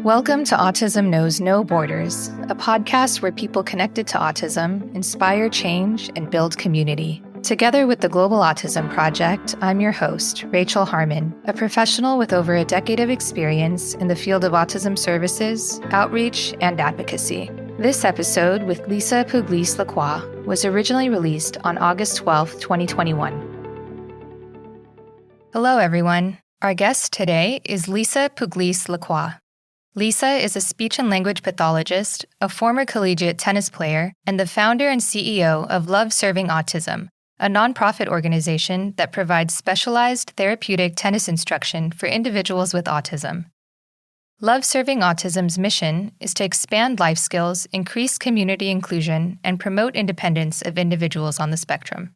Welcome to Autism Knows No Borders, a podcast where people connected to autism inspire change and build community. Together with the Global Autism Project, I'm your host, Rachel Harmon, a professional with over a decade of experience in the field of autism services, outreach, and advocacy. This episode with Lisa Pugliese-LaCroix was originally released on August 12, 2021. Hello, everyone. Our guest today is Lisa Pugliese-LaCroix. Lisa is a speech and language pathologist, a former collegiate tennis player, and the founder and CEO of Love Serving Autism, a nonprofit organization that provides specialized therapeutic tennis instruction for individuals with autism. Love Serving Autism's mission is to expand life skills, increase community inclusion, and promote independence of individuals on the spectrum.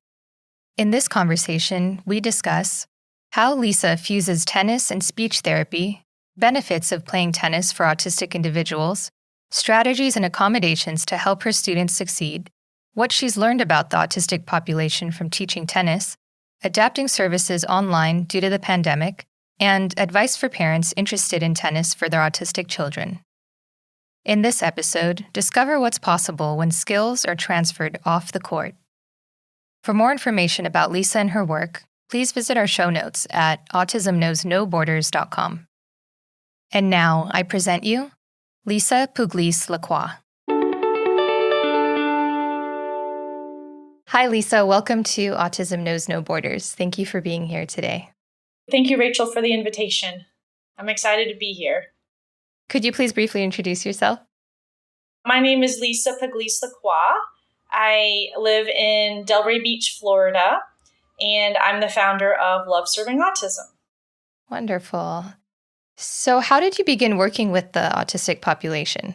In this conversation, we discuss how Lisa fuses tennis and speech therapy, benefits of playing tennis for autistic individuals, strategies and accommodations to help her students succeed, what she's learned about the autistic population from teaching tennis, adapting services online due to the pandemic, and advice for parents interested in tennis for their autistic children. In this episode, discover what's possible when skills are transferred off the court. For more information about Lisa and her work, please visit our show notes at autismknowsnoborders.com. And now I present you Lisa Pugliese-LaCroix. Hi, Lisa. Welcome to Autism Knows No Borders. Thank you for being here today. Thank you, Rachel, for the invitation. I'm excited to be here. Could you please briefly introduce yourself? My name is Lisa Pugliese-LaCroix. I live in Delray Beach, Florida, and I'm the founder of Love Serving Autism. Wonderful. So how did you begin working with the autistic population?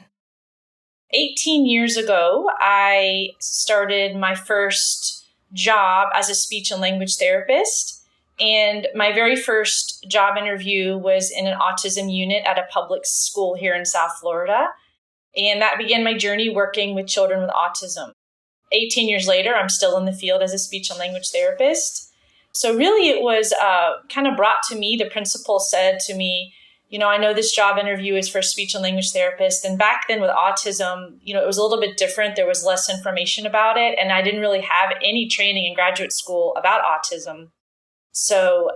18 years ago, I started my first job as a speech and language therapist. And my very first job interview was in an autism unit at a public school here in South Florida. And that began my journey working with children with autism. 18 years later, I'm still in the field as a speech and language therapist. So really it was kind of brought to me, the principal said to me, I know this job interview is for a speech and language therapist. And back then with autism, it was a little bit different. There was less information about it. And I didn't really have any training in graduate school about autism. So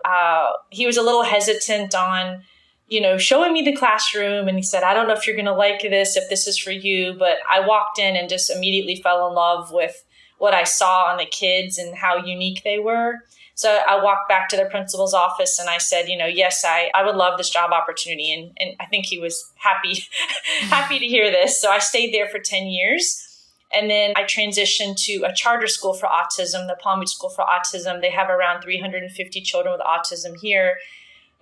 he was a little hesitant on, showing me the classroom. And he said, I don't know if you're going to like this, if this is for you. But I walked in and just immediately fell in love with what I saw on the kids and how unique they were. So I walked back to the principal's office and I said, yes, I would love this job opportunity. And I think he was happy to hear this. So I stayed there for 10 years. And then I transitioned to a charter school for autism, the Palm Beach School for Autism. They have around 350 children with autism here.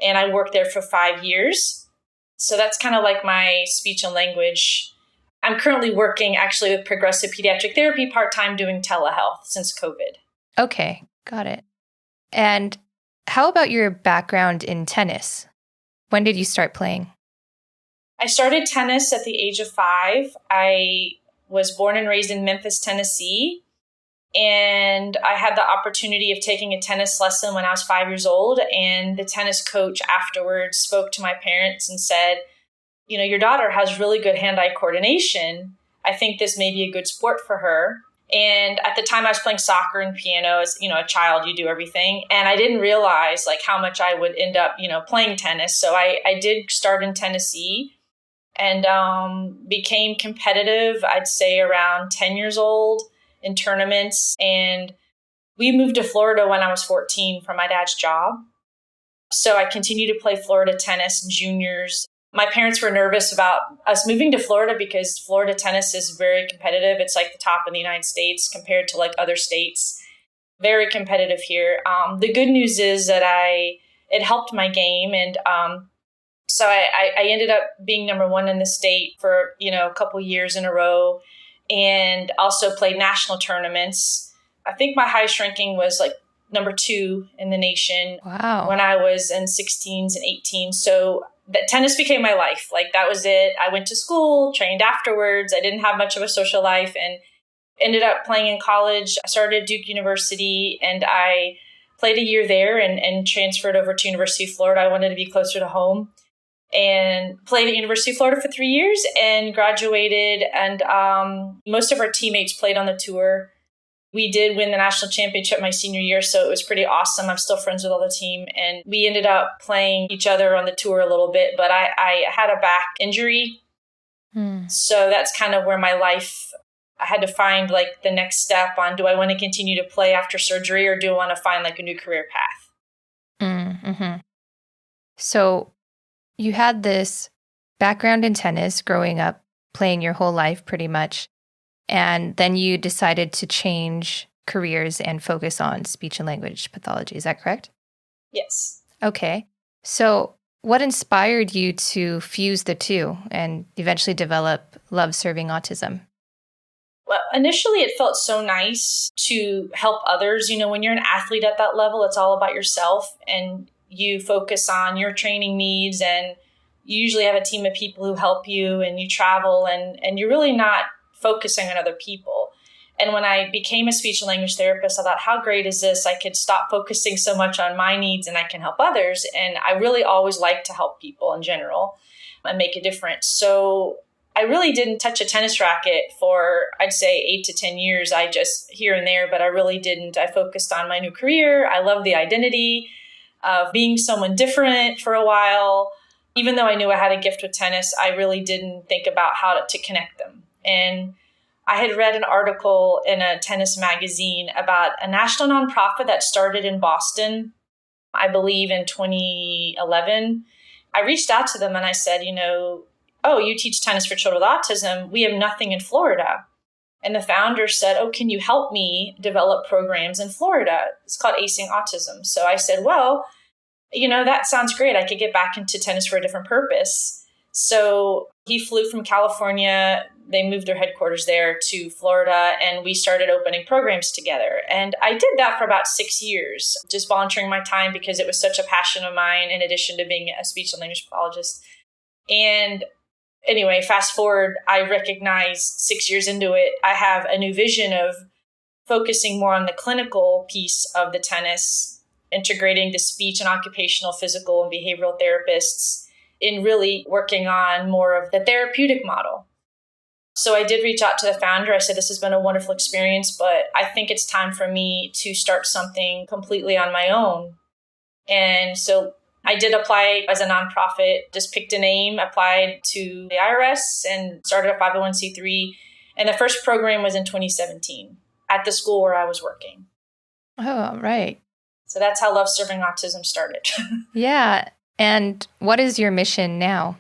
And I worked there for 5 years. So that's kind of like my speech and language. I'm currently working actually with progressive pediatric therapy part-time doing telehealth since COVID. Okay, got it. And how about your background in tennis? When did you start playing? I started tennis at the age of 5. I was born and raised in Memphis, Tennessee. And I had the opportunity of taking a tennis lesson when I was 5 years old. And the tennis coach afterwards spoke to my parents and said, your daughter has really good hand-eye coordination. I think this may be a good sport for her. And at the time I was playing soccer and piano. As a child, you do everything. And I didn't realize how much I would end up, playing tennis. So I did start in Tennessee and became competitive, I'd say around 10 years old in tournaments. And we moved to Florida when I was 14 for my dad's job. So I continued to play Florida tennis juniors. My parents were nervous about us moving to Florida because Florida tennis is very competitive. It's like the top in the United States compared to other states. Very competitive here. The good news is that it helped my game. And so I ended up being number 1 in the state for, a couple years in a row and also played national tournaments. I think my highest ranking was number 2 in the nation. Wow. When I was in 16s and 18s. So that tennis became my life. That was it. I went to school, trained afterwards. I didn't have much of a social life and ended up playing in college. I started at Duke University and I played a year there and transferred over to University of Florida. I wanted to be closer to home. and played at University of Florida for 3 years and graduated. And most of our teammates played on the tour. We did win the national championship my senior year, so it was pretty awesome. I'm still friends with all the team. And we ended up playing each other on the tour a little bit, but I had a back injury. So that's kind of where my life, I had to find like the next step on, do I want to continue to play after surgery, or do I want to find like a new career path? So you had this background in tennis growing up, playing your whole life pretty much. And then you decided to change careers and focus on speech and language pathology. Is that correct? Yes. Okay. So what inspired you to fuse the two and eventually develop Love Serving Autism? Well, initially it felt so nice to help others. You know, when you're an athlete at that level, it's all about yourself and you focus on your training needs, and you usually have a team of people who help you, and you travel and you're really not focusing on other people. And when I became a speech and language therapist, I thought, how great is this? I could stop focusing so much on my needs and I can help others. And I really always like to help people in general and make a difference. So I really didn't touch a tennis racket for, I'd say, 8 to 10 years. I just here and there, but I really didn't. I focused on my new career. I love the identity of being someone different for a while. Even though I knew I had a gift with tennis, I really didn't think about how to connect them. And I had read an article in a tennis magazine about a national nonprofit that started in Boston, I believe in 2011. I reached out to them and I said, oh, you teach tennis for children with autism. We have nothing in Florida. And the founder said, oh, can you help me develop programs in Florida? It's called Acing Autism. So I said, well, that sounds great. I could get back into tennis for a different purpose. So he flew from California. They moved their headquarters there to Florida, and we started opening programs together. And I did that for about 6 years, just volunteering my time because it was such a passion of mine, in addition to being a speech and language pathologist. And anyway, fast forward, I recognized 6 years into it, I have a new vision of focusing more on the clinical piece of the tennis, integrating the speech and occupational, physical, and behavioral therapists in really working on more of the therapeutic model. So I did reach out to the founder. I said, this has been a wonderful experience, but I think it's time for me to start something completely on my own. And so I did apply as a nonprofit, just picked a name, applied to the IRS, and started a 501c3. And the first program was in 2017 at the school where I was working. Oh, right. So that's how Love Serving Autism started. Yeah. And what is your mission now?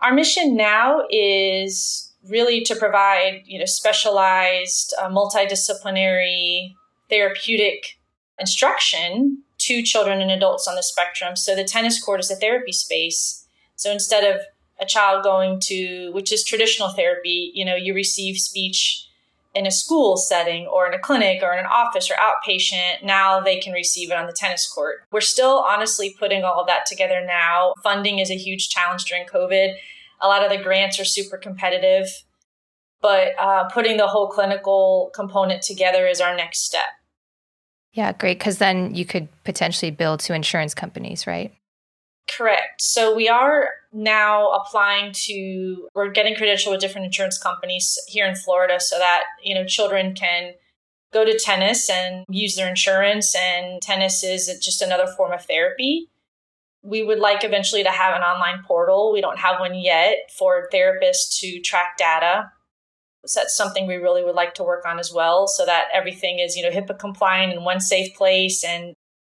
Our mission now is really to provide, specialized, multidisciplinary, therapeutic instruction to children and adults on the spectrum. So the tennis court is a therapy space. So instead of a child going to, which is traditional therapy, you receive speech in a school setting or in a clinic or in an office or outpatient, now they can receive it on the tennis court. We're still honestly putting all of that together now. Funding is a huge challenge during COVID. A lot of the grants are super competitive, but putting the whole clinical component together is our next step. Yeah, great. Because then you could potentially bill to insurance companies, right? Correct. So we are now we're getting credentialed with different insurance companies here in Florida so that, children can go to tennis and use their insurance, and tennis is just another form of therapy. We would like eventually to have an online portal. We don't have one yet for therapists to track data. So that's something we really would like to work on as well, so that everything is, HIPAA compliant in one safe place, and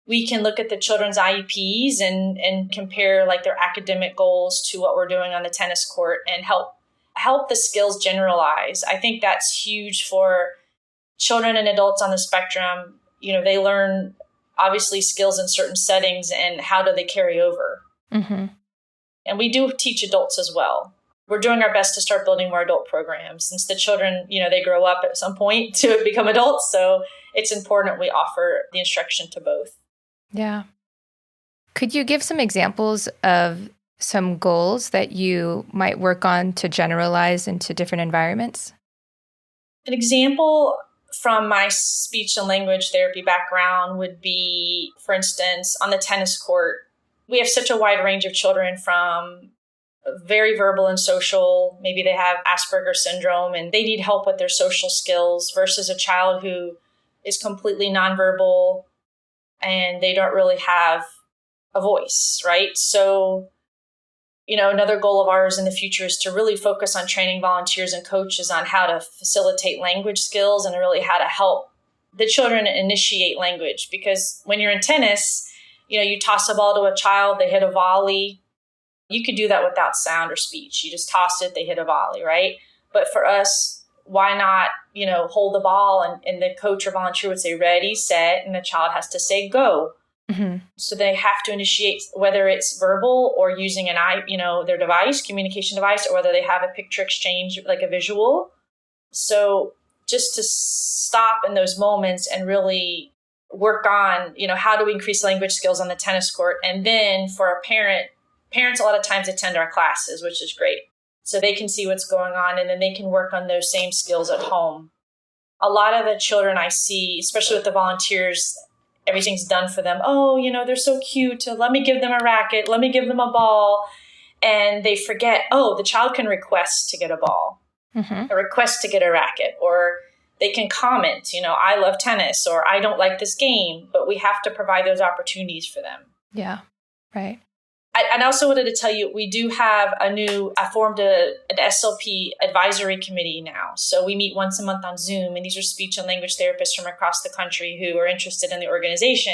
we can look at the children's IEPs and compare like their academic goals to what we're doing on the tennis court and help the skills generalize. I think that's huge for children and adults on the spectrum. They learn obviously skills in certain settings, and how do they carry over? Mm-hmm. And we do teach adults as well. We're doing our best to start building more adult programs, since the children, they grow up at some point to become adults. So it's important we offer the instruction to both. Yeah. Could you give some examples of some goals that you might work on to generalize into different environments? An example from my speech and language therapy background would be, for instance, on the tennis court, we have such a wide range of children, from very verbal and social. Maybe they have Asperger's syndrome and they need help with their social skills, versus a child who is completely nonverbal and they don't really have a voice, right? So, another goal of ours in the future is to really focus on training volunteers and coaches on how to facilitate language skills and really how to help the children initiate language. Because when you're in tennis, you toss a ball to a child, they hit a volley. You could do that without sound or speech. You just toss it, they hit a volley, right? But for us, why not, hold the ball and the coach or volunteer would say, ready, set, and the child has to say, go. Mm-hmm. So they have to initiate, whether it's verbal or using their device, communication device, or whether they have a picture exchange, like a visual. So just to stop in those moments and really work on, how do we increase language skills on the tennis court? And then for a parents a lot of times attend our classes, which is great. So they can see what's going on and then they can work on those same skills at home. A lot of the children I see, especially with the volunteers, everything's done for them. Oh, they're so cute. Let me give them a racket. Let me give them a ball. And they forget, the child can request to get a ball, a request to get a racket, or they can comment, I love tennis, or I don't like this game, but we have to provide those opportunities for them. Yeah, right. I also wanted to tell you, we do have I formed an SLP advisory committee now. So we meet once a month on Zoom, and these are speech and language therapists from across the country who are interested in the organization.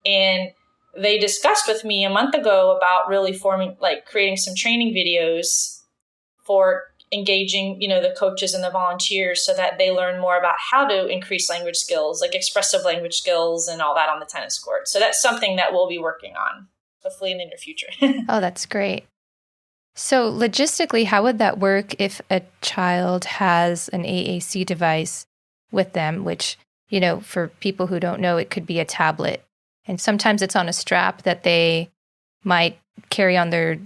And they discussed with me a month ago about really creating some training videos for engaging, the coaches and the volunteers so that they learn more about how to increase language skills, like expressive language skills and all that on the tennis court. So that's something that we'll be working on, hopefully in the near future. Oh, that's great. So logistically, how would that work if a child has an AAC device with them, which, for people who don't know, it could be a tablet. And sometimes it's on a strap that they might carry on their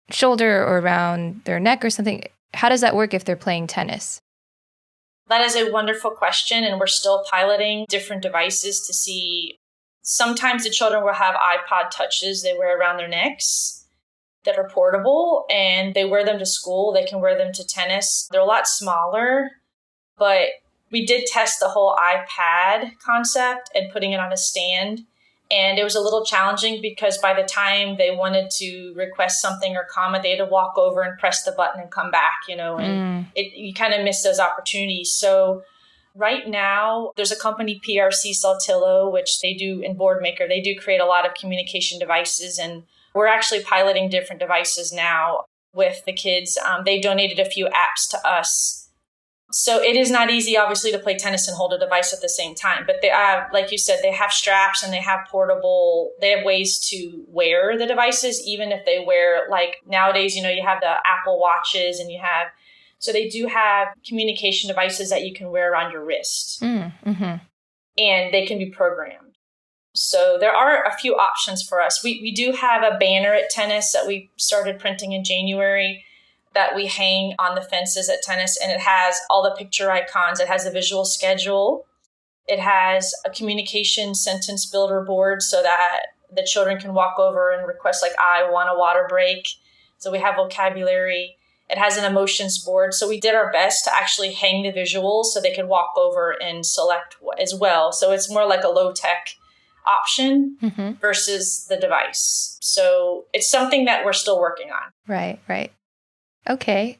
shoulder or around their neck or something. How does that work if they're playing tennis? That is a wonderful question. And we're still piloting different devices to see. Sometimes the children will have iPod touches they wear around their necks that are portable, and they wear them to school. They can wear them to tennis. They're a lot smaller, but we did test the whole iPad concept and putting it on a stand. And it was a little challenging because by the time they wanted to request something or comment, they had to walk over and press the button and come back, and you kind of miss those opportunities. So right now, there's a company, PRC Saltillo, which they do in Boardmaker. They do create a lot of communication devices, and we're actually piloting different devices now with the kids. They donated a few apps to us. So it is not easy, obviously, to play tennis and hold a device at the same time. But they have, like you said, they have straps and they have they have ways to wear the devices, even if they wear, like nowadays, you have the Apple Watches so they do have communication devices that you can wear around your wrist. And they can be programmed. So there are a few options for us. We do have a banner at tennis that we started printing in January that we hang on the fences at tennis, and it has all the picture icons. It has a visual schedule. It has a communication sentence builder board so that the children can walk over and request, like, I want a water break. So we have vocabulary. It has an emotions board. So we did our best to actually hang the visuals so they could walk over and select as well. So it's more like a low-tech option versus the device. So it's something that we're still working on. Right. Okay.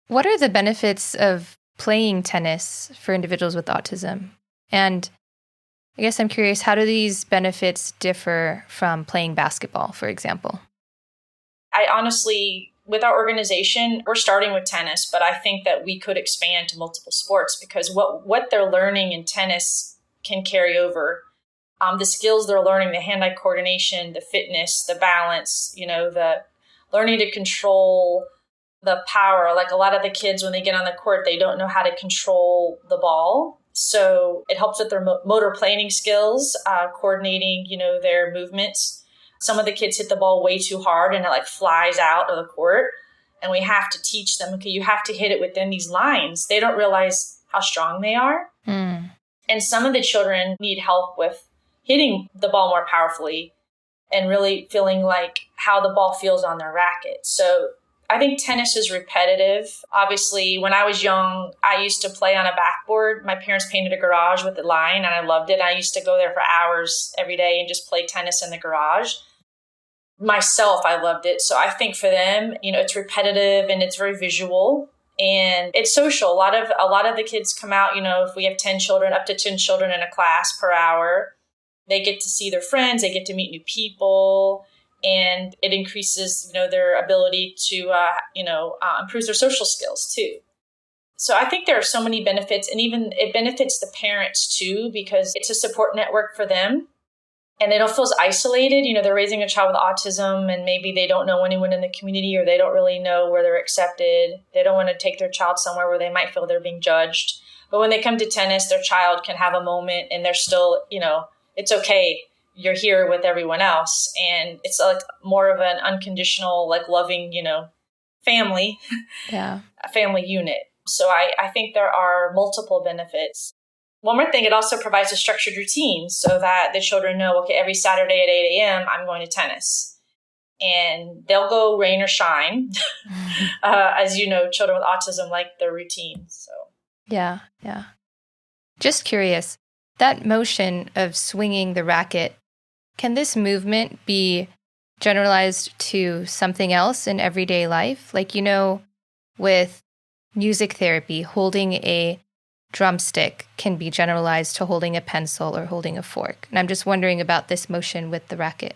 What are the benefits of playing tennis for individuals with autism? And I guess I'm curious, how do these benefits differ from playing basketball, for example? I honestly, with our organization, we're starting with tennis, but I think that we could expand to multiple sports because what they're learning in tennis can carry over. The skills they're learning, the hand-eye coordination, the fitness, the balance, the learning to control the power. Like a lot of the kids, when they get on the court, they don't know how to control the ball. So it helps with their motor planning skills, coordinating, their movements. Some of the kids hit the ball way too hard and it flies out of the court. And we have to teach them, okay, you have to hit it within these lines. They don't realize how strong they are. And some of the children need help with hitting the ball more powerfully. and really feeling like how the ball feels on their racket. So I think tennis is repetitive. Obviously, when I was young, I used to play on a backboard. My parents painted a garage with a line, and I loved it. I used to go there for hours every day and just play tennis in the garage. Myself, I loved it. So I think for them, it's repetitive and it's very visual and it's social. A lot of the kids come out, if we have 10 children, up to 10 children in a class per hour, they get to see their friends, they get to meet new people, and it increases, their ability to, improve their social skills too. So I think there are so many benefits, and even it benefits the parents too, because it's a support network for them. And they don't feel isolated. They're raising a child with autism and maybe they don't know anyone in the community, or they don't really know where they're accepted. They don't want to take their child somewhere where they might feel they're being judged. But when they come to tennis, their child can have a moment and they're still, it's okay. You're here with everyone else. And it's like more of an unconditional, like loving, family, a family unit. So I think there are multiple benefits. One more thing, it also provides a structured routine so that the children know, okay, every Saturday at 8 a.m., I'm going to tennis. And they'll go rain or shine. As you know, children with autism like their routine. So Yeah. Just curious, that motion of swinging the racket, can this movement be generalized to something else in everyday life? Like, with music therapy, holding a drumstick can be generalized to holding a pencil or holding a fork. And I'm just wondering about this motion with the racket.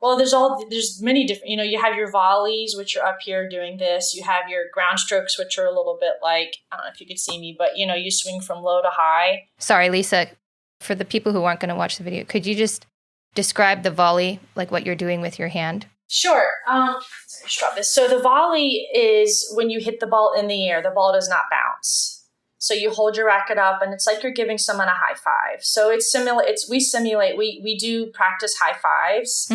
Well, there's many different, you have your volleys, which are up here doing this. You have your ground strokes, which are a little bit like, I don't know if you could see me, but, you swing from low to high. Sorry, Lisa, for the people who aren't going to watch the video, could you just describe the volley, like what you're doing with your hand? Sure. Let's drop this. So the volley is when you hit the ball in the air, the ball does not bounce. So you hold your racket up and it's like you're giving someone a high five. So we do practice high fives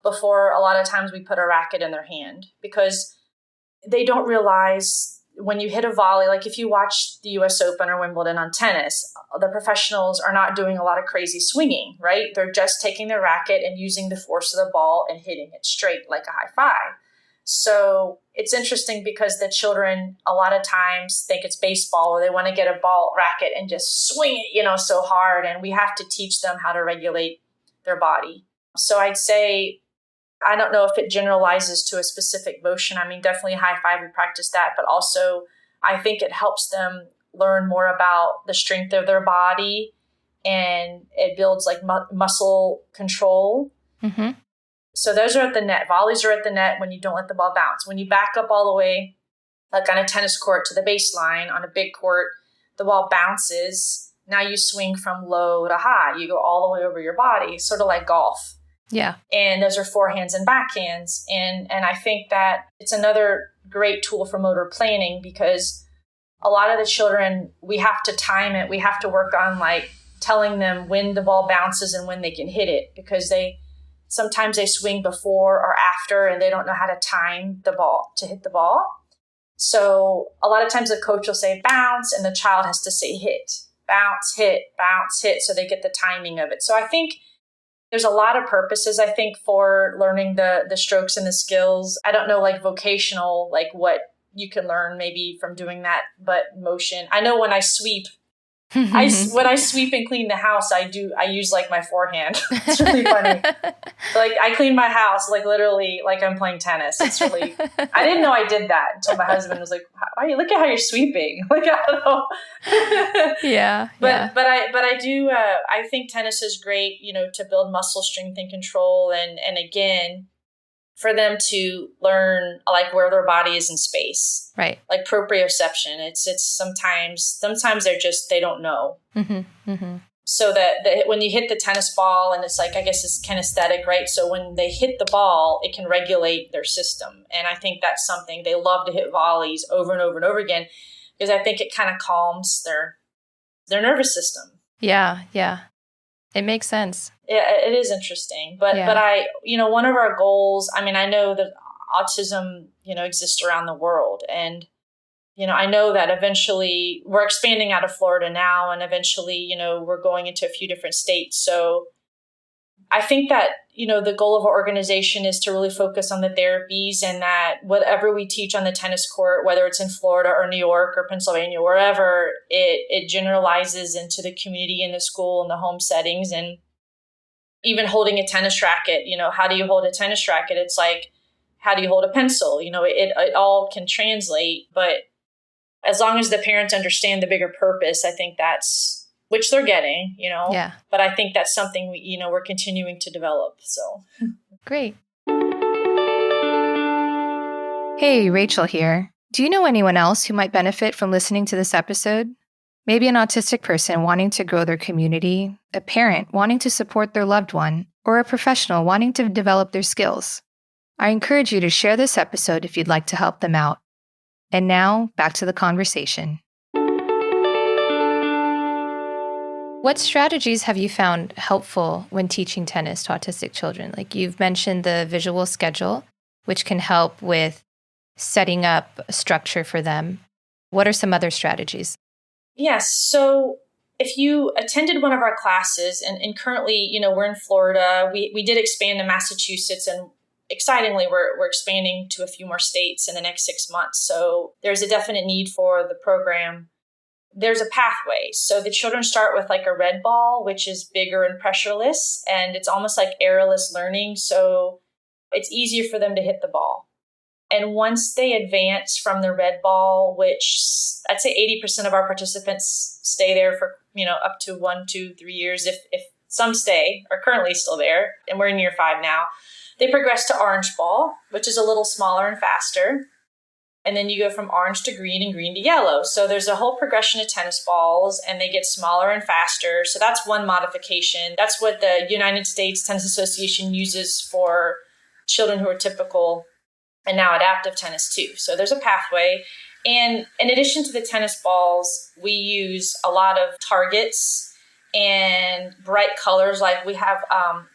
before a lot of times we put a racket in their hand, because they don't realize when you hit a volley, like if you watch the US Open or Wimbledon on tennis, the professionals are not doing a lot of crazy swinging, right? They're just taking their racket and using the force of the ball and hitting it straight like a high five. So it's interesting because the children a lot of times think it's baseball, or they want to get a ball racket and just swing it, so hard. And we have to teach them how to regulate their body. So I'd say, I don't know if it generalizes to a specific motion. I mean, definitely high five, we practice that, but also I think it helps them learn more about the strength of their body, and it builds like muscle control. Mm-hmm. So those are at the net. Volleys are at the net when you don't let the ball bounce. When you back up all the way, like on a tennis court to the baseline, on a big court, the ball bounces. Now you swing from low to high. You go all the way over your body, sort of like golf. Yeah. And those are forehands and backhands. And I think that it's another great tool for motor planning, because a lot of the children, we have to time it. We have to work on like telling them when the ball bounces and when they can hit it, because sometimes they swing before or after and they don't know how to time the ball to hit the ball. So a lot of times the coach will say bounce and the child has to say hit, bounce, hit, so they get the timing of it. So I think there's a lot of purposes, I think, for learning the strokes and the skills. I don't know, like vocational, like what you can learn maybe from doing that, but motion. I know when I sweep, when I sweep and clean the house, I use like my forehand. It's really funny. Like I clean my house, like literally like I'm playing tennis. It's really, I didn't know I did that until my husband was like, look at how you're sweeping. Like, I don't know. Yeah. But I do, I think tennis is great, to build muscle strength and control. And again, for them to learn like where their body is in space, right? Like proprioception. It's sometimes they don't know. Mm-hmm, mm-hmm. So that when you hit the tennis ball, and it's like, I guess it's kinesthetic, right? So when they hit the ball, it can regulate their system. And I think that's something they love to hit volleys over and over and over again, because I think it kind of calms their nervous system. Yeah. It makes sense. Yeah, it is interesting. But I, one of our goals, I mean, I know that autism, exists around the world. And, I know that eventually we're expanding out of Florida now, and eventually, we're going into a few different states. So I think that, the goal of our organization is to really focus on the therapies, and that whatever we teach on the tennis court, whether it's in Florida or New York or Pennsylvania, wherever, it generalizes into the community and the school and the home settings. And even holding a tennis racket, how do you hold a tennis racket? It's like, how do you hold a pencil? It all can translate, but as long as the parents understand the bigger purpose, I think that's, which they're getting, Yeah. but I think that's something we're continuing to develop. So Great. Hey, Rachel here. Do you know anyone else who might benefit from listening to this episode? Maybe an autistic person wanting to grow their community, a parent wanting to support their loved one, or a professional wanting to develop their skills. I encourage you to share this episode if you'd like to help them out. And now, back to the conversation. What strategies have you found helpful when teaching tennis to autistic children? Like you've mentioned the visual schedule, which can help with setting up a structure for them. What are some other strategies? Yes. So if you attended one of our classes, and currently, we're in Florida, we did expand to Massachusetts, and excitingly, we're expanding to a few more states in the next 6 months. So there's a definite need for the program. There's a pathway. So the children start with like a red ball, which is bigger and pressureless, and it's almost like errorless learning. So it's easier for them to hit the ball. And once they advance from the red ball, which I'd say 80% of our participants stay there for, up to 1, 2, 3 years. If some stay, are currently still there, and we're in year 5 now, they progress to orange ball, which is a little smaller and faster. And then you go from orange to green and green to yellow. So there's a whole progression of tennis balls, and they get smaller and faster. So that's one modification. That's what the United States Tennis Association uses for children who are typical and now adaptive tennis too. So there's a pathway. And in addition to the tennis balls, we use a lot of targets and bright colors. Like we have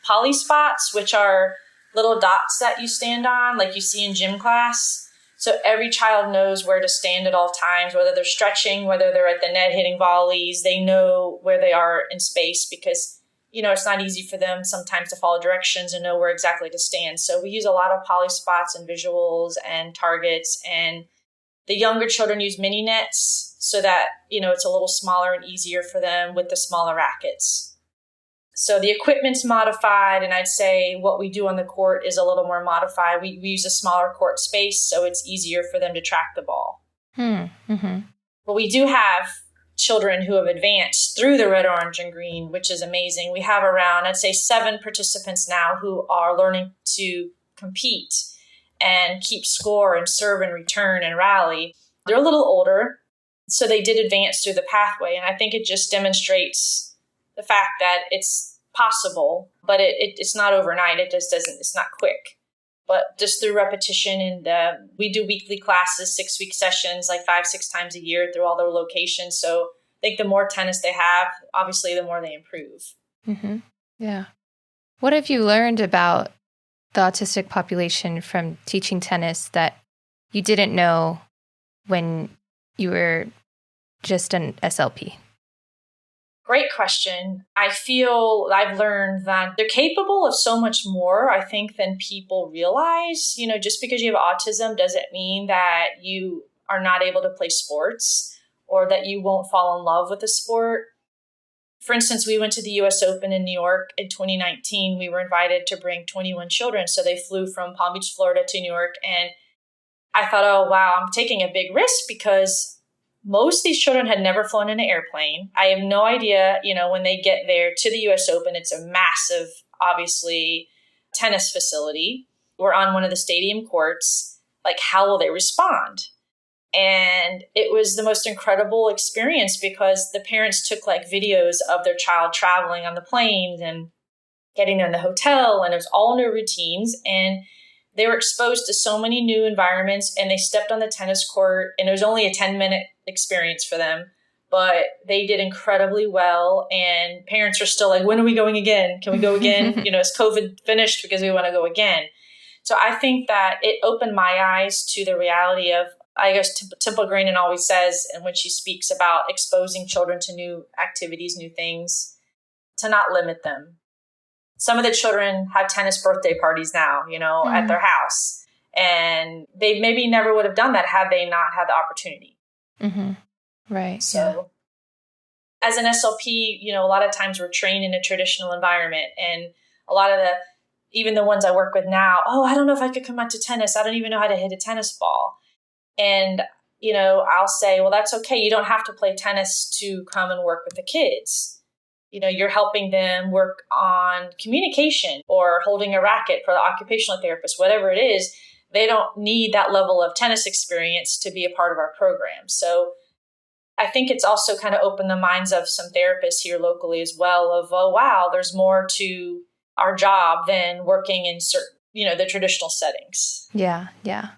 poly spots, which are little dots that you stand on, like you see in gym class. So every child knows where to stand at all times, whether they're stretching, whether they're at the net hitting volleys, they know where they are in space, because, it's not easy for them sometimes to follow directions and know where exactly to stand. So we use a lot of poly spots and visuals and targets, and the younger children use mini nets so that, it's a little smaller and easier for them with the smaller rackets. So the equipment's modified, and I'd say what we do on the court is a little more modified. We use a smaller court space, so it's easier for them to track the ball. Mm-hmm. But we do have children who have advanced through the red, orange, and green, which is amazing. We have around, I'd say, 7 participants now who are learning to compete and keep score and serve and return and rally. They're a little older, so they did advance through the pathway, and I think it just demonstrates the fact that it's possible, but it's not overnight. It's not quick, but just through repetition. And we do weekly classes, 6-week sessions, like 5-6 times a year through all their locations. So I think the more tennis they have, obviously, the more they improve. Mm-hmm. Yeah. What have you learned about the autistic population from teaching tennis that you didn't know when you were just an SLP? Great question. I feel I've learned that they're capable of so much more, I think, than people realize. Just because you have autism doesn't mean that you are not able to play sports or that you won't fall in love with a sport. For instance, we went to the US Open in New York in 2019. We were invited to bring 21 children. So they flew from Palm Beach, Florida to New York. And I thought, oh, wow, I'm taking a big risk because most of these children had never flown in an airplane. I have no idea, when they get there to the US Open, it's a massive, obviously, tennis facility. We're on one of the stadium courts. Like, how will they respond? And it was the most incredible experience because the parents took like videos of their child traveling on the planes and getting there in the hotel, and it was all new routines. And they were exposed to so many new environments, and they stepped on the tennis court, and it was only a 10-minute experience for them, but they did incredibly well. And parents are still like, when are we going again? Can we go again? Is COVID finished? Because we want to go again. So I think that it opened my eyes to the reality of, I guess, Temple Grandin always says, and when she speaks about exposing children to new activities, new things, to not limit them. some of the children have tennis birthday parties now, at their house. And they maybe never would have done that had they not had the opportunity. Mm-hmm. Right. So as an SLP, a lot of times we're trained in a traditional environment, and a lot of even the ones I work with now, I don't know if I could come out to tennis. I don't even know how to hit a tennis ball. And, I'll say, well, that's okay. You don't have to play tennis to come and work with the kids. You're helping them work on communication or holding a racket for the occupational therapist, whatever it is. They don't need that level of tennis experience to be a part of our program. So I think it's also kind of opened the minds of some therapists here locally as well of, oh, wow, there's more to our job than working in certain, the traditional settings. Yeah. Yeah.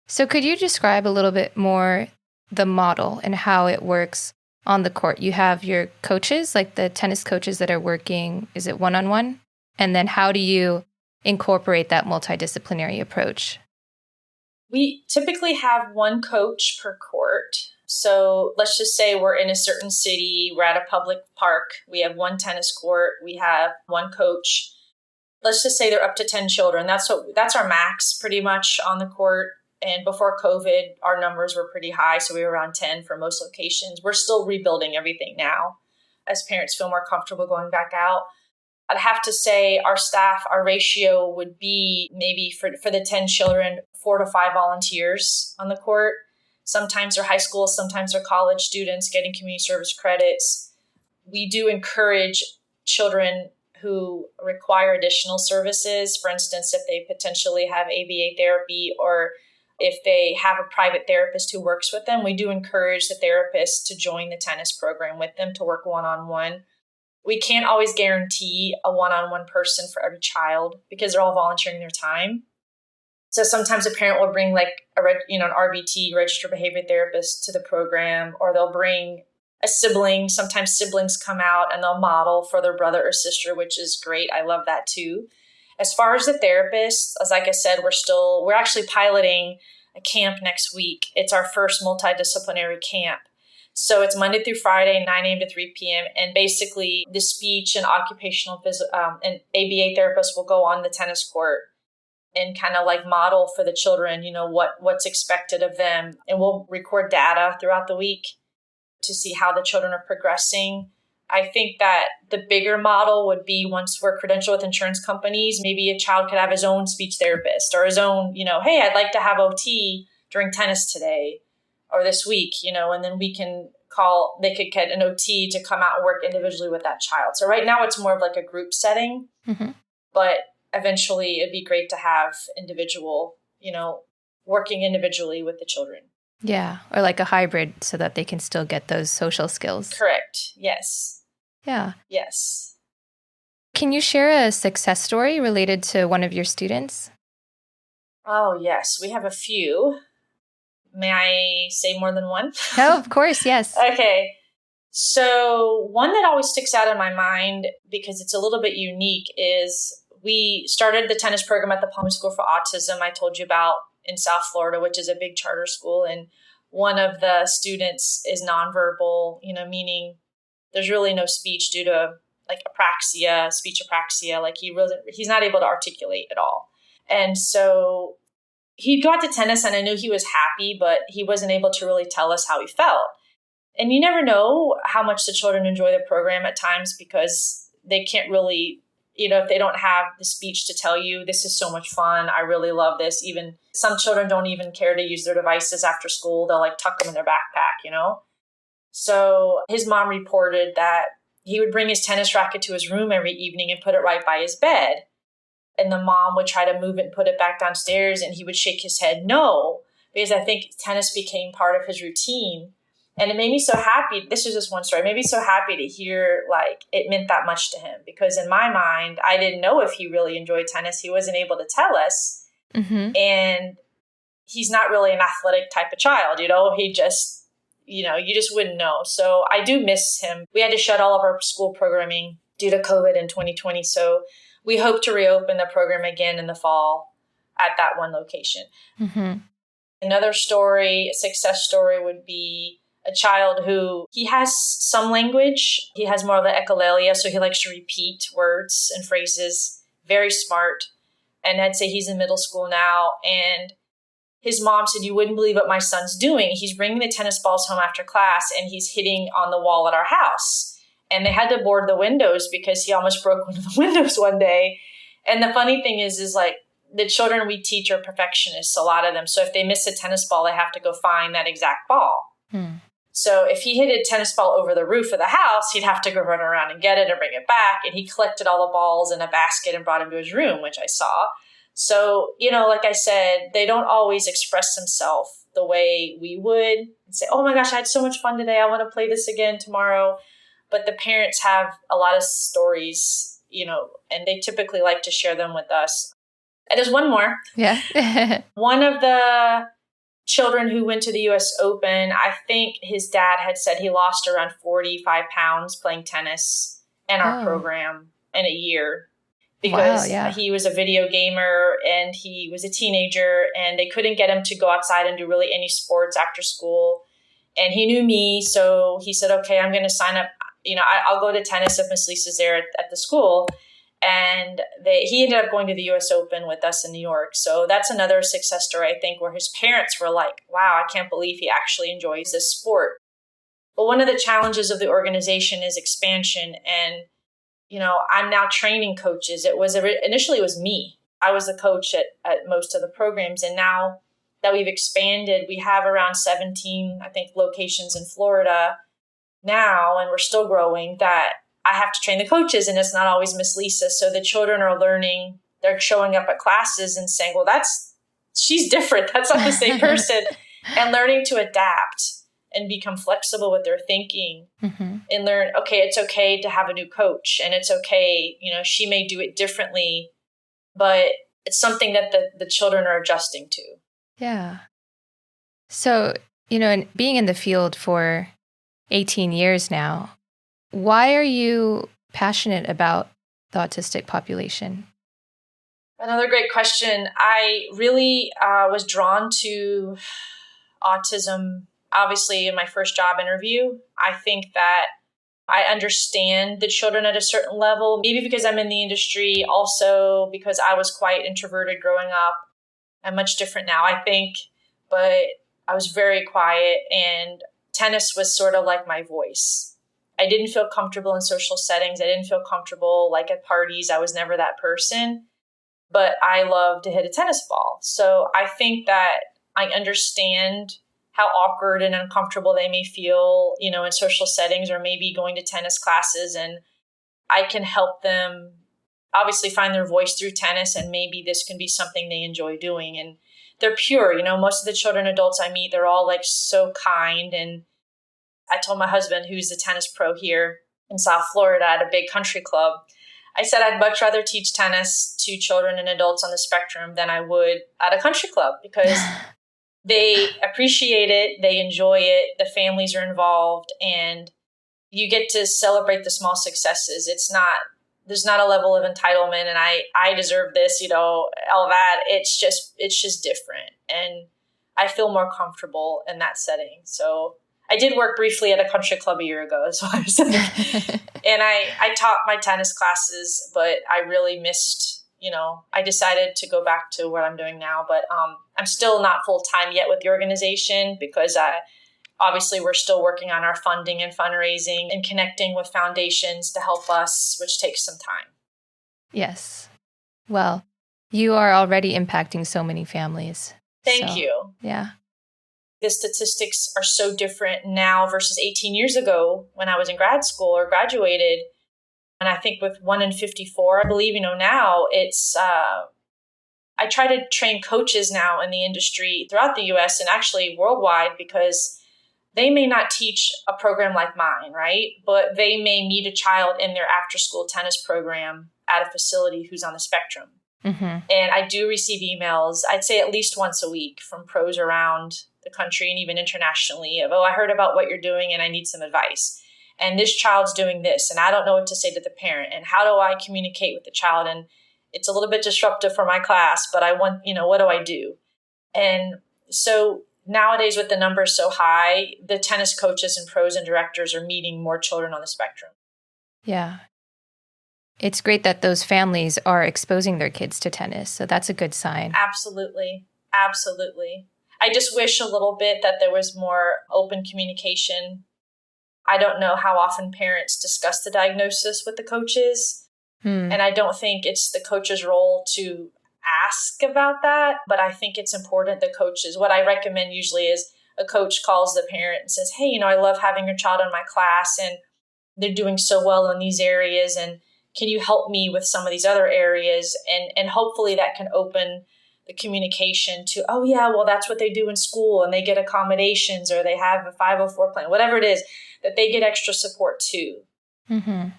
So could you describe a little bit more the model and how it works on the court? You have your coaches, like the tennis coaches that are working, is it one-on-one? And then how do you incorporate that multidisciplinary approach? We typically have one coach per court. So let's just say we're in a certain city, we're at a public park, we have one tennis court, we have one coach. Let's just say they're up to 10 children. That's our max pretty much on the court. And before COVID, our numbers were pretty high. So we were around 10 for most locations. We're still rebuilding everything now as parents feel more comfortable going back out. I'd have to say our staff, our ratio would be maybe for the 10 children, 4 to 5 volunteers on the court. Sometimes they're high school, sometimes they're college students getting community service credits. We do encourage children who require additional services. For instance, if they potentially have ABA therapy or if they have a private therapist who works with them, we do encourage the therapist to join the tennis program with them to work one-on-one. We can't always guarantee a one-on-one person for every child because they're all volunteering their time. So sometimes a parent will bring like an RBT, registered behavior therapist, to the program, or they'll bring a sibling. Sometimes siblings come out and they'll model for their brother or sister, which is great. I love that too. As far as the therapists, as like I said, we're actually piloting a camp next week. It's our first multidisciplinary camp. So it's Monday through Friday, 9 a.m. to 3 p.m. And basically the speech and occupational and ABA therapists will go on the tennis court and kind of like model for the children, what's expected of them. And we'll record data throughout the week to see how the children are progressing. I think that the bigger model would be once we're credentialed with insurance companies, maybe a child could have his own speech therapist or his own, hey, I'd like to have OT during tennis today or this week, and then they could get an OT to come out and work individually with that child. So right now it's more of like a group setting, but eventually it'd be great to have individual, working individually with the children. Yeah, or like a hybrid so that they can still get those social skills. Correct. Yes. Yeah. Yes. Can you share a success story related to one of your students? Oh, yes. We have a few. May I say more than one? Oh, of course. Yes. Okay. So one that always sticks out in my mind because it's a little bit unique is we started the tennis program at the Palmer School for Autism I told you about in South Florida, which is a big charter school. And one of the students is nonverbal, meaning there's really no speech due to like apraxia, speech apraxia. Like he's not able to articulate at all. And so he got to tennis and I knew he was happy, but he wasn't able to really tell us how he felt. And you never know how much the children enjoy the program at times because they can't really, if they don't have the speech to tell you, this is so much fun. I really love this. Even some children don't even care to use their devices after school. They'll like tuck them in their backpack, So his mom reported that he would bring his tennis racket to his room every evening and put it right by his bed. And the mom would try to move it and put it back downstairs. And he would shake his head no, because I think tennis became part of his routine. And it made me so happy. This is just one story. It made me so happy to hear like it meant that much to him. Because in my mind, I didn't know if he really enjoyed tennis. He wasn't able to tell us. Mm-hmm. And he's not really an athletic type of child. He just, you just wouldn't know. So I do miss him. We had to shut all of our school programming due to COVID in 2020. So we hope to reopen the program again in the fall at that one location. Mm-hmm. Another story, a success story would be a child who he has some language. He has more of the echolalia, so he likes to repeat words and phrases. Very smart. And I'd say he's in middle school now. And his mom said, you wouldn't believe what my son's doing. He's bringing the tennis balls home after class and he's hitting on the wall at our house. And they had to board the windows because he almost broke one of the windows one day. And the funny thing is like the children we teach are perfectionists, a lot of them. So if they miss a tennis ball, they have to go find that exact ball. So if he hit a tennis ball over the roof of the house, he'd have to go run around and get it and bring it back. And he collected all the balls in a basket and brought them to his room, which I saw. So, like I said, they don't always express themselves the way we would and say, oh my gosh, I had so much fun today. I want to play this again tomorrow. But the parents have a lot of stories, and they typically like to share them with us. And there's one more. Yeah. One of the children who went to the U.S. Open, I think his dad had said he lost around 45 pounds playing tennis in our program in a year because he was a video gamer and he was a teenager and they couldn't get him to go outside and do really any sports after school. And he knew me, so he said, okay, I'm going to sign up. I'll go to tennis if Miss Lisa's there at the school. And he ended up going to the U.S. Open with us in New York. So that's another success story, I think, where his parents were like, wow, I can't believe he actually enjoys this sport. But one of the challenges of the organization is expansion. And, I'm now training coaches. Initially it was me. I was the coach at most of the programs. And now that we've expanded, we have around 17, I think, locations in Florida now, and we're still growing, that I have to train the coaches, and it's not always Miss Lisa. So the children are learning, they're showing up at classes and saying, well, she's different. That's not the same person. And learning to adapt and become flexible with their thinking and learn, okay, it's okay to have a new coach and it's okay. She may do it differently, but it's something that the children are adjusting to. Yeah. So, and being in the field for 18 years now, why are you passionate about the autistic population? Another great question. I really was drawn to autism, obviously, in my first job interview. I think that I understand the children at a certain level, maybe because I'm in the industry, also because I was quite introverted growing up. I'm much different now, I think, but I was very quiet, and tennis was sort of like my voice. I didn't feel comfortable in social settings. I didn't feel comfortable like at parties. I was never that person, but I love to hit a tennis ball. So I think that I understand how awkward and uncomfortable they may feel, in social settings or maybe going to tennis classes. And I can help them obviously find their voice through tennis. And maybe this can be something they enjoy doing. And they're pure. Most of the children, adults I meet, they're all like so kind. And I told my husband, who's a tennis pro here in South Florida at a big country club, I said I'd much rather teach tennis to children and adults on the spectrum than I would at a country club because they appreciate it, they enjoy it, the families are involved, and you get to celebrate the small successes. There's not a level of entitlement and I deserve this, all that. It's just different. And I feel more comfortable in that setting. So I did work briefly at a country club a year ago, so I was and I taught my tennis classes, but I really missed, I decided to go back to what I'm doing now, but I'm still not full-time yet with the organization because obviously we're still working on our funding and fundraising and connecting with foundations to help us, which takes some time. Yes. Well, you are already impacting so many families. Thank you. Yeah. The statistics are so different now versus 18 years ago when I was in grad school or graduated. And I think with 1 in 54, I believe, now it's, I try to train coaches now in the industry throughout the US and actually worldwide because they may not teach a program like mine, right? But they may meet a child in their after school tennis program at a facility who's on the spectrum. And I do receive emails, I'd say at least once a week from pros around the country and even internationally of, I heard about what you're doing and I need some advice. And this child's doing this and I don't know what to say to the parent. And how do I communicate with the child? And it's a little bit disruptive for my class, but I want, what do I do? And so nowadays with the numbers so high, the tennis coaches and pros and directors are meeting more children on the spectrum. Yeah. It's great that those families are exposing their kids to tennis. So that's a good sign. Absolutely. Absolutely. I just wish a little bit that there was more open communication. I don't know how often parents discuss the diagnosis with the coaches. And I don't think it's the coach's role to ask about that. But I think it's important the coaches, what I recommend usually is a coach calls the parent and says, hey, I love having your child in my class and they're doing so well in these areas. And can you help me with some of these other areas? And hopefully that can open the communication to, oh yeah, well, that's what they do in school and they get accommodations or they have a 504 plan, whatever it is, that they get extra support too. Mm-hmm.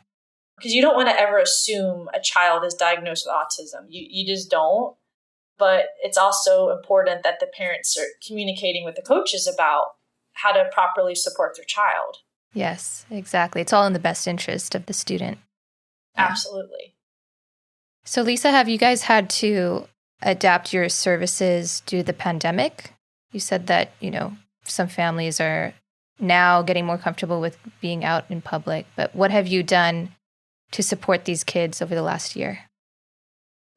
Because you don't want to ever assume a child is diagnosed with autism. You just don't. But it's also important that the parents are communicating with the coaches about how to properly support their child. Yes, exactly. It's all in the best interest of the student. Yeah. Absolutely. So, Lisa, have you guys had to adapt your services due to the pandemic? You said that, some families are now getting more comfortable with being out in public, but what have you done to support these kids over the last year?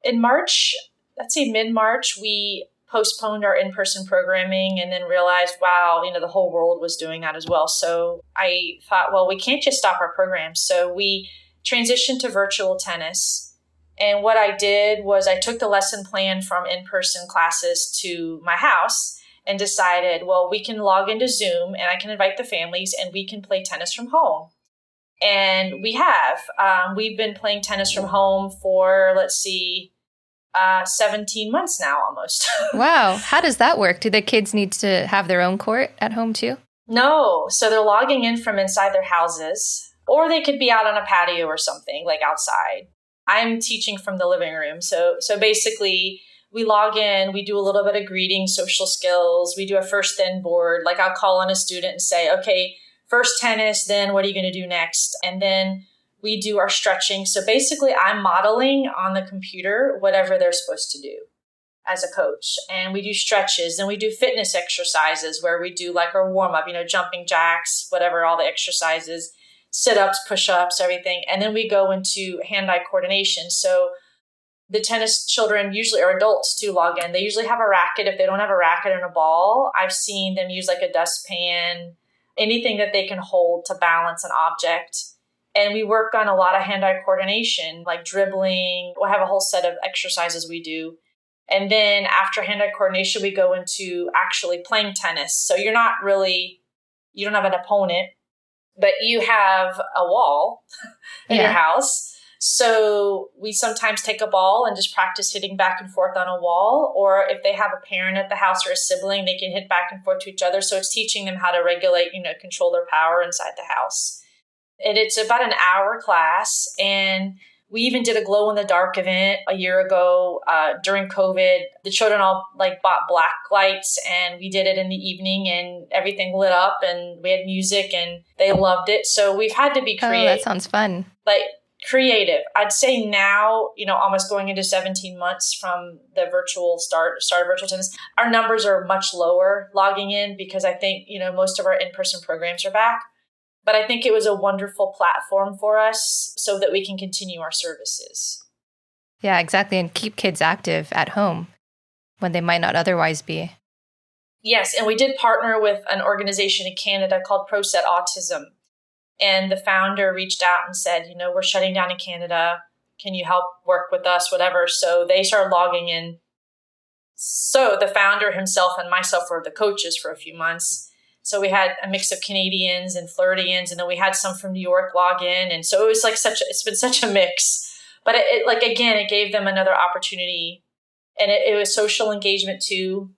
In March, let's say mid-March, we postponed our in-person programming and then realized, wow, the whole world was doing that as well. So I thought, well, we can't just stop our programs. So we transitioned to virtual tennis. And what I did was I took the lesson plan from in-person classes to my house and decided, well, we can log into Zoom and I can invite the families and we can play tennis from home. And we have. We've been playing tennis from home for, 17 months now almost. Wow. How does that work? Do the kids need to have their own court at home too? No. So they're logging in from inside their houses, or they could be out on a patio or something, like outside. I'm teaching from the living room. So basically we log in, we do a little bit of greeting, social skills. We do a first then board. Like I'll call on a student and say, okay, first tennis, then what are you going to do next? And then we do our stretching. So basically I'm modeling on the computer whatever they're supposed to do as a coach. And we do stretches, then we do fitness exercises where we do like our warm up, jumping jacks, whatever, all the exercises, sit-ups, push-ups, everything. And then we go into hand-eye coordination. So the tennis children usually are adults to log in. They usually have a racket. If they don't have a racket and a ball, I've seen them use like a dustpan, anything that they can hold to balance an object. And we work on a lot of hand-eye coordination, like dribbling. We'll have a whole set of exercises we do. And then after hand-eye coordination, we go into actually playing tennis. So you don't have an opponent, but you have a wall in your house. So we sometimes take a ball and just practice hitting back and forth on a wall. Or if they have a parent at the house or a sibling, they can hit back and forth to each other. So it's teaching them how to regulate, control their power inside the house. And it's about an hour class. And we even did a glow in the dark event a year ago during COVID. The children all bought black lights and we did it in the evening and everything lit up and we had music and they loved it. So we've had to be creative. Oh, that sounds fun. Creative. I'd say now, almost going into 17 months from the start of virtual tennis, our numbers are much lower logging in because I think, most of our in-person programs are back. But I think it was a wonderful platform for us so that we can continue our services. Yeah, exactly. And keep kids active at home when they might not otherwise be. Yes. And we did partner with an organization in Canada called Global Autism. And the founder reached out and said, we're shutting down in Canada. Can you help work with us, whatever? So they started logging in. So the founder himself and myself were the coaches for a few months. So we had a mix of Canadians and Floridians, and then we had some from New York log in. And so it was it's been such a mix. But it gave them another opportunity. And it was social engagement too,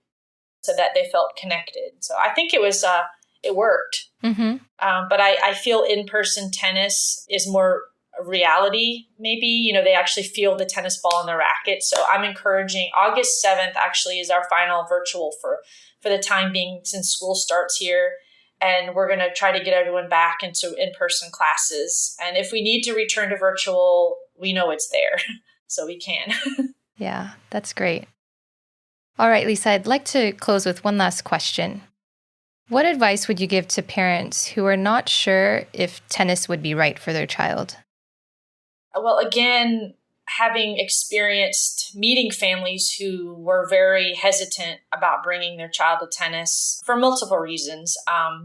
so that they felt connected. So I think it worked. Mm-hmm. But I feel in-person tennis is more a reality, maybe. They actually feel the tennis ball in the racket. So I'm encouraging August 7th actually is our final virtual for the time being since school starts here. And we're going to try to get everyone back into in-person classes. And if we need to return to virtual, we know it's there. So we can. Yeah, that's great. All right, Lisa, I'd like to close with one last question. What advice would you give to parents who are not sure if tennis would be right for their child? Well, again, having experienced meeting families who were very hesitant about bringing their child to tennis for multiple reasons.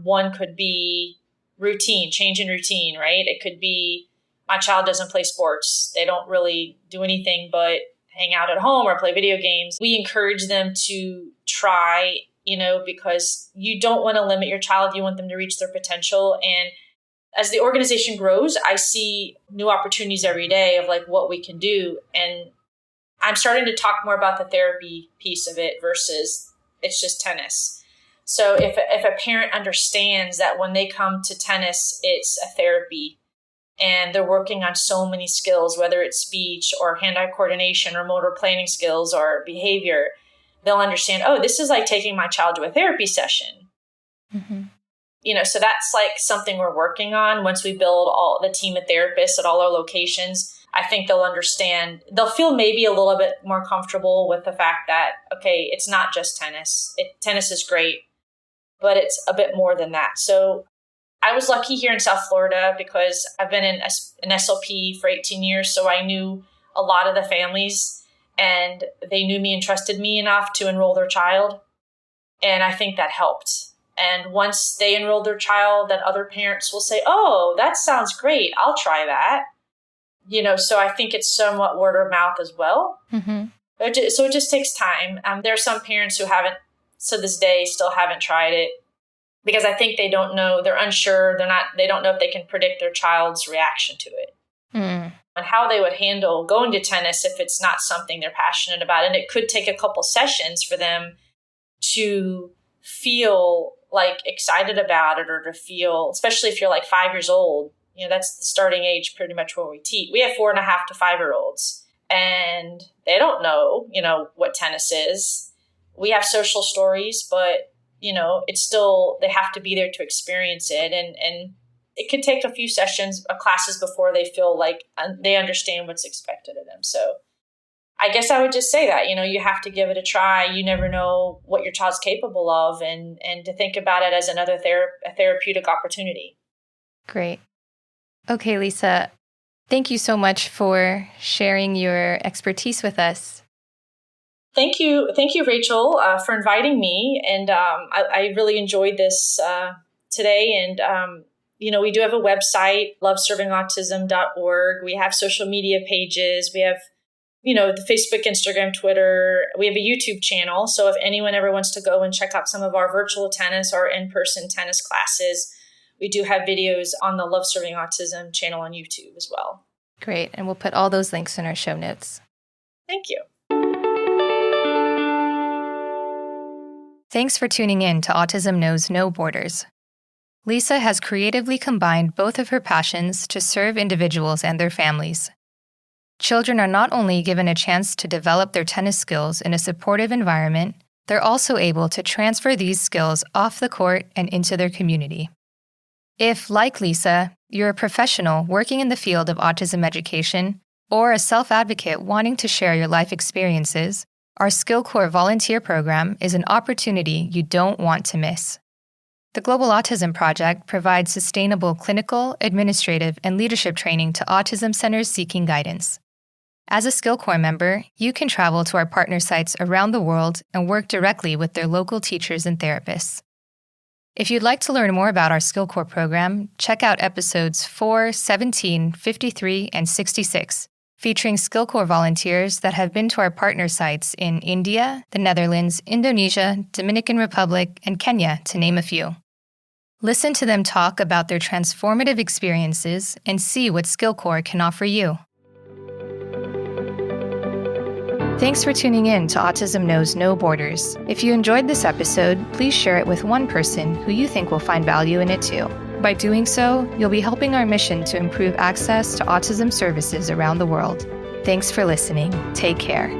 One could be routine, change in routine, right? It could be my child doesn't play sports. They don't really do anything but hang out at home or play video games. We encourage them to try, because you don't want to limit your child. You want them to reach their potential. And as the organization grows, I see new opportunities every day of like what we can do. And I'm starting to talk more about the therapy piece of it versus it's just tennis. So if a parent understands that when they come to tennis, it's a therapy and they're working on so many skills, whether it's speech or hand-eye coordination or motor planning skills or behavior, they'll understand, oh, this is like taking my child to a therapy session. Mm-hmm. So that's like something we're working on. Once we build all the team of therapists at all our locations, I think they'll understand. They'll feel maybe a little bit more comfortable with the fact that, okay, it's not just tennis. Tennis is great, but it's a bit more than that. So I was lucky here in South Florida because I've been in an SLP for 18 years. So I knew a lot of the families and they knew me and trusted me enough to enroll their child. And I think that helped. And once they enroll their child, then other parents will say, oh, that sounds great. I'll try that. So I think it's somewhat word of mouth as well. Mm-hmm. So it just takes time. There are some parents who haven't, to this day, still haven't tried it because I think they don't know. They're unsure. They don't know if they can predict their child's reaction to it and how they would handle going to tennis if it's not something they're passionate about. And it could take a couple sessions for them to feel like excited about it or to feel, especially if you're like 5 years old, that's the starting age pretty much where we teach. We have 4.5 to 5-year-olds and they don't know, what tennis is. We have social stories, but, it's still, they have to be there to experience it. And it could take a few sessions of classes before they feel like they understand what's expected of them. So I guess I would just say that, you have to give it a try. You never know what your child's capable of and to think about it as another therapeutic opportunity. Great. Okay, Lisa, thank you so much for sharing your expertise with us. Thank you, Rachel, for inviting me. And I really enjoyed this today. And, we do have a website, loveservingautism.org. We have social media pages. We have the Facebook, Instagram, Twitter. We have a YouTube channel. So if anyone ever wants to go and check out some of our virtual tennis or in-person tennis classes, we do have videos on the Love Serving Autism channel on YouTube as well. Great. And we'll put all those links in our show notes. Thank you. Thanks for tuning in to Autism Knows No Borders. Lisa has creatively combined both of her passions to serve individuals and their families. Children are not only given a chance to develop their tennis skills in a supportive environment, they're also able to transfer these skills off the court and into their community. If, like Lisa, you're a professional working in the field of autism education or a self-advocate wanting to share your life experiences, our SkillCorps volunteer program is an opportunity you don't want to miss. The Global Autism Project provides sustainable clinical, administrative, and leadership training to autism centers seeking guidance. As a SkillCorps member, you can travel to our partner sites around the world and work directly with their local teachers and therapists. If you'd like to learn more about our SkillCorps program, check out episodes 4, 17, 53, and 66, featuring SkillCorps volunteers that have been to our partner sites in India, the Netherlands, Indonesia, Dominican Republic, and Kenya, to name a few. Listen to them talk about their transformative experiences and see what SkillCorps can offer you. Thanks for tuning in to Autism Knows No Borders. If you enjoyed this episode, please share it with one person who you think will find value in it too. By doing so, you'll be helping our mission to improve access to autism services around the world. Thanks for listening. Take care.